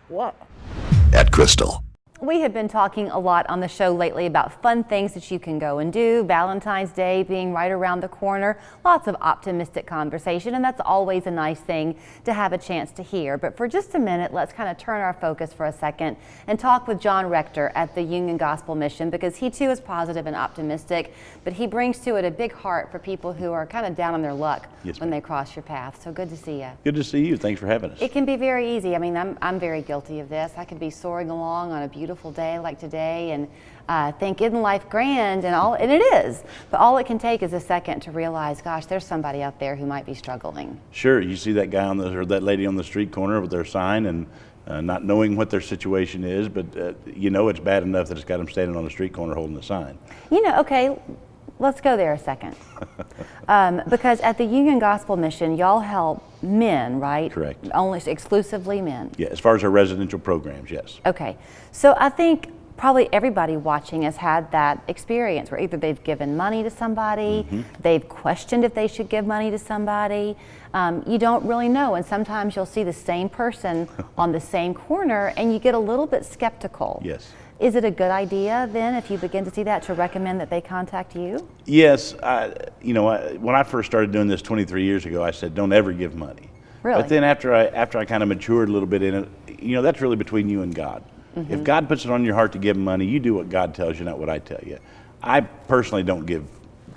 What? At Crystal. We have been talking a lot on the show lately about fun things that you can go and do, Valentine's Day being right around the corner, lots of optimistic conversation, and that's always a nice thing to have a chance to hear. But for just a minute, let's kind of turn our focus for a second and talk with Jon Rector at the Union Gospel Mission, because he too is positive and optimistic, but he brings to it a big heart for people who are kind of down on their luck when they cross your path. So good to see you. Good to see you. Thanks for having us. It can be very easy. I mean, I'm very guilty of this. I could be soaring along on a beautiful day like today and think, isn't life grand? And it is. But all it can take is a second to realize, gosh, there's somebody out there who might be struggling. Sure. You see that guy or that lady on the street corner with their sign and not knowing what their situation is, but you know it's bad enough that it's got them standing on the street corner holding the sign. You know, okay, let's go there a second. Because at the Union Gospel Mission, y'all help men, right? Correct. Only exclusively men? Yeah, as far as our residential programs, yes. Okay. So I think probably everybody watching has had that experience where either they've given money to somebody, they've questioned if they should give money to somebody. You don't really know, and sometimes you'll see the same person on the same corner and you get a little bit skeptical. Yes. Is it a good idea then, if you begin to see that, to recommend that they contact you? Yes. When I first started doing this 23 years ago, I said, don't ever give money. Really? But then after I kind of matured a little bit in it, that's really between you and God. If God puts it on your heart to give money, you do what God tells you, not what I tell you. I personally don't give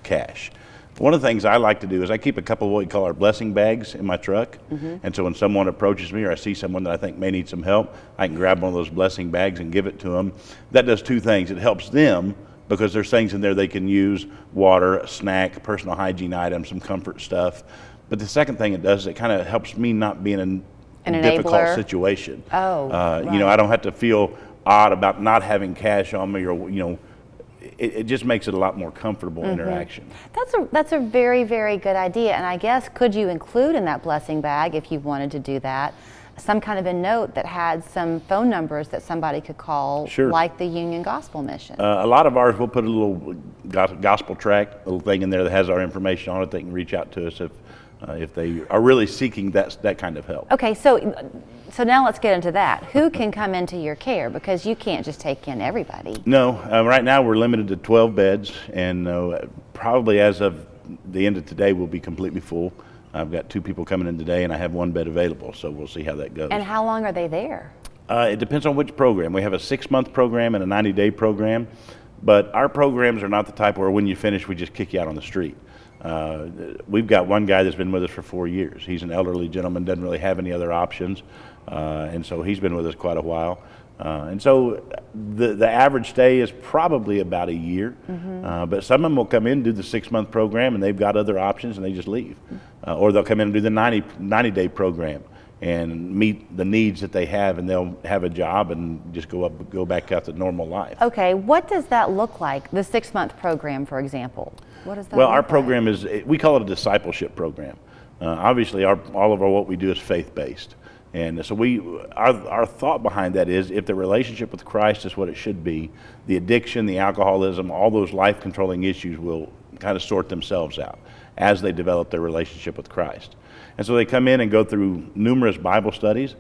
cash. One of the things I like to do is I keep a couple of what we call our blessing bags in my truck. And so when someone approaches me or I see someone that I think may need some help, I can grab one of those blessing bags and give it to them. That does two things. It helps them because there's things in there they can use: water, a snack, personal hygiene items, some comfort stuff. But the second thing it does is it kind of helps me not be in a difficult situation. Oh, right. I don't have to feel odd about not having cash on me, or it just makes it a lot more comfortable interaction. That's a very, very good idea. And I guess, could you include in that blessing bag, if you wanted to do that, some kind of a note that had some phone numbers that somebody could call, like the Union Gospel Mission? A lot of ours, we'll put a little gospel tract, little thing in there that has our information on it. They can reach out to us if they are really seeking that kind of help. Okay, so now let's get into that. Who can come into your care? Because you can't just take in everybody. No, right now we're limited to 12 beds, and probably as of the end of today we'll be completely full. I've got 2 people coming in today, and I have 1 bed available, so we'll see how that goes. And how long are they there? It depends on which program. We have a 6-month program and a 90-day program, but our programs are not the type where when you finish we just kick you out on the street. We've got one guy that's been with us for 4 years. He's an elderly gentleman, doesn't really have any other options, and so he's been with us quite a while. And so the average stay is probably about a year, but some of them will come in, do the 6-month program, and they've got other options and they just leave. Or they'll come in and do the 90-day program and meet the needs that they have, and they'll have a job and just go back out to normal life. Okay, what does that look like, the 6-month program, for example? What does that Well, look our like? program we call it a discipleship program. Obviously, all of what we do is faith-based. And so our thought behind that is, if the relationship with Christ is what it should be, the addiction, the alcoholism, all those life-controlling issues will kind of sort themselves out as they develop their relationship with Christ. And so they come in and go through numerous Bible studies,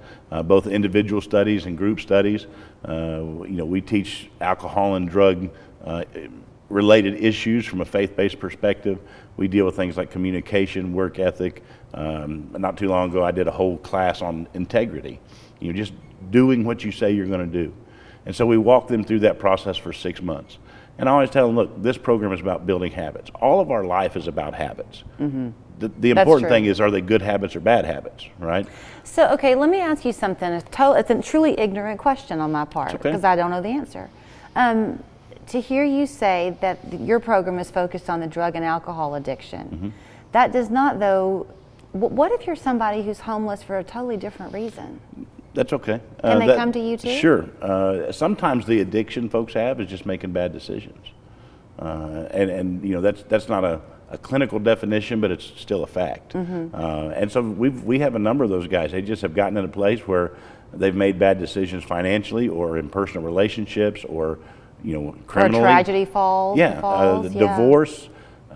both individual studies and group studies. We teach alcohol and drug related issues from a faith-based perspective. We deal with things like communication, work ethic. Not too long ago, I did a whole class on integrity. Just doing what you say you're going to do. And so we walk them through that process for 6 months. And I always tell them, look, this program is about building habits. All of our life is about habits. The important thing is, are they good habits or bad habits, right? So, okay, let me ask you something. It's a truly ignorant question on my part, because I don't know the answer. To hear you say that your program is focused on the drug and alcohol addiction, that does not, though, what if you're somebody who's homeless for a totally different reason? That's okay. Can they come to you too? Sure. Sometimes the addiction folks have is just making bad decisions. That's not a clinical definition, but it's still a fact. And so we have a number of those guys. They just have gotten in a place where they've made bad decisions financially or in personal relationships or criminally. Or tragedy falls. Divorce,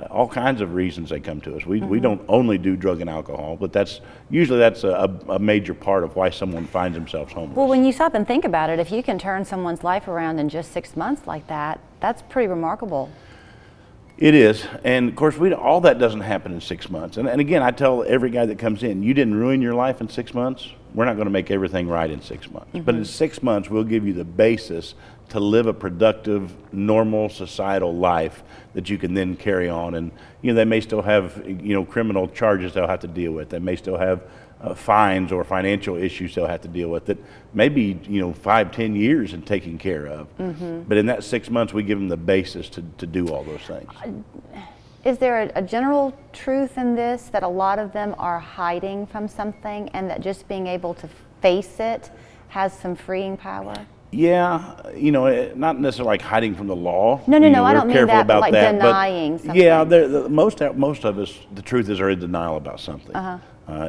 all kinds of reasons they come to us. We don't only do drug and alcohol, but that's a major part of why someone finds themselves homeless. Well, when you stop and think about it, if you can turn someone's life around in just 6 months like that, that's pretty remarkable. It is, and of course, all that doesn't happen in 6 months. And again, I tell every guy that comes in, you didn't ruin your life in 6 months. We're not going to make everything right in 6 months. But in 6 months, we'll give you the basis to live a productive, normal, societal life that you can then carry on. And they may still have criminal charges they'll have to deal with. They may still have fines or financial issues they'll have to deal with that maybe 5-10 years in taking care of. But in that 6 months, we give them the basis to do all those things. Is there a general truth in this that a lot of them are hiding from something, and that just being able to face it has some freeing power? Yeah, not necessarily like hiding from the law. No, I don't mean that, but like that, denying something. Yeah, most of us, the truth is, are in denial about something.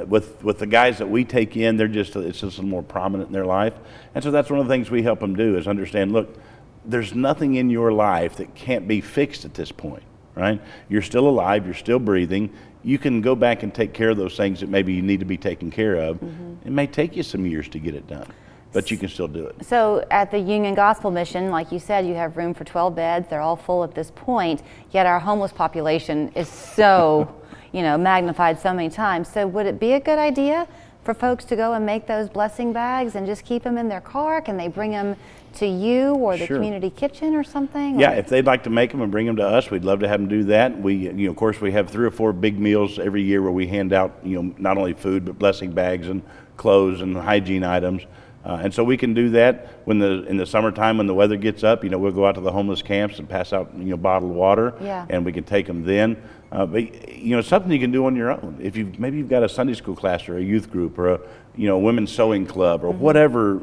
With the guys that we take in, it's just more prominent in their life. And so that's one of the things we help them do is understand, look, there's nothing in your life that can't be fixed at this point, right? You're still alive, you're still breathing. You can go back and take care of those things that maybe you need to be taken care of. It may take you some years to get it done, but you can still do it. So at the Union Gospel Mission, like you said, you have room for 12 beds. They're all full at this point, yet our homeless population is so magnified so many times. So would it be a good idea for folks to go and make those blessing bags and just keep them in their car? Can they bring them to you or the community kitchen or something? Yeah, if they'd like to make them and bring them to us, we'd love to have them do that. We, of course, we have 3 or 4 big meals every year where we hand out, not only food but blessing bags and clothes and hygiene items. And so we can do that in the summertime when the weather gets up. We'll go out to the homeless camps and pass out bottled water, and we can take them then. But it's something you can do on your own. If maybe you've got a Sunday school class or a youth group or a women's sewing club or whatever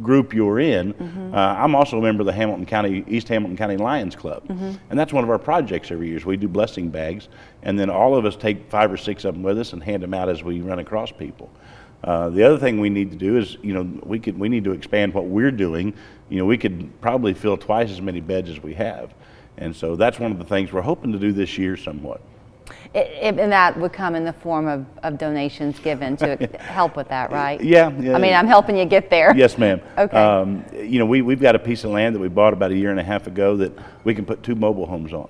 group you're in. I'm also a member of the East Hamilton County Lions Club, and that's one of our projects every year. We do blessing bags, and then all of us take 5 or 6 of them with us and hand them out as we run across people. The other thing we need to do is, we need to expand what we're doing. We could probably fill twice as many beds as we have. And so that's one of the things we're hoping to do this year somewhat. And that would come in the form of donations given to help with that, right? Yeah. I mean, I'm helping you get there. Yes, ma'am. Okay. We've got a piece of land that we bought about 1.5 years ago that we can put 2 mobile homes on.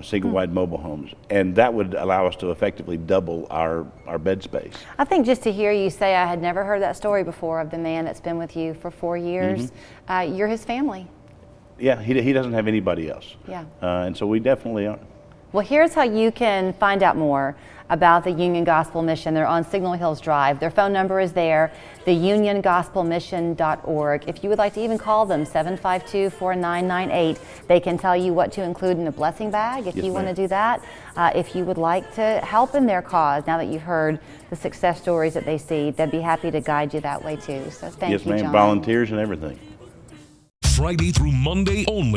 Single-wide mobile homes, and that would allow us to effectively double our bed space. I think just to hear you say, I had never heard that story before of the man that's been with you for 4 years. You're his family. Yeah, he doesn't have anybody else. Yeah. And so we definitely are. Well, here's how you can find out more about the Union Gospel Mission. They're on Signal Hills Drive. Their phone number is there, theuniongospelmission.org. If you would like to even call them, 752-4998, they can tell you what to include in a blessing bag if you want to do that. If you would like to help in their cause, now that you've heard the success stories that they see, they'd be happy to guide you that way too. So thank you, Jon. Yes, ma'am. Volunteers and everything. Friday through Monday only.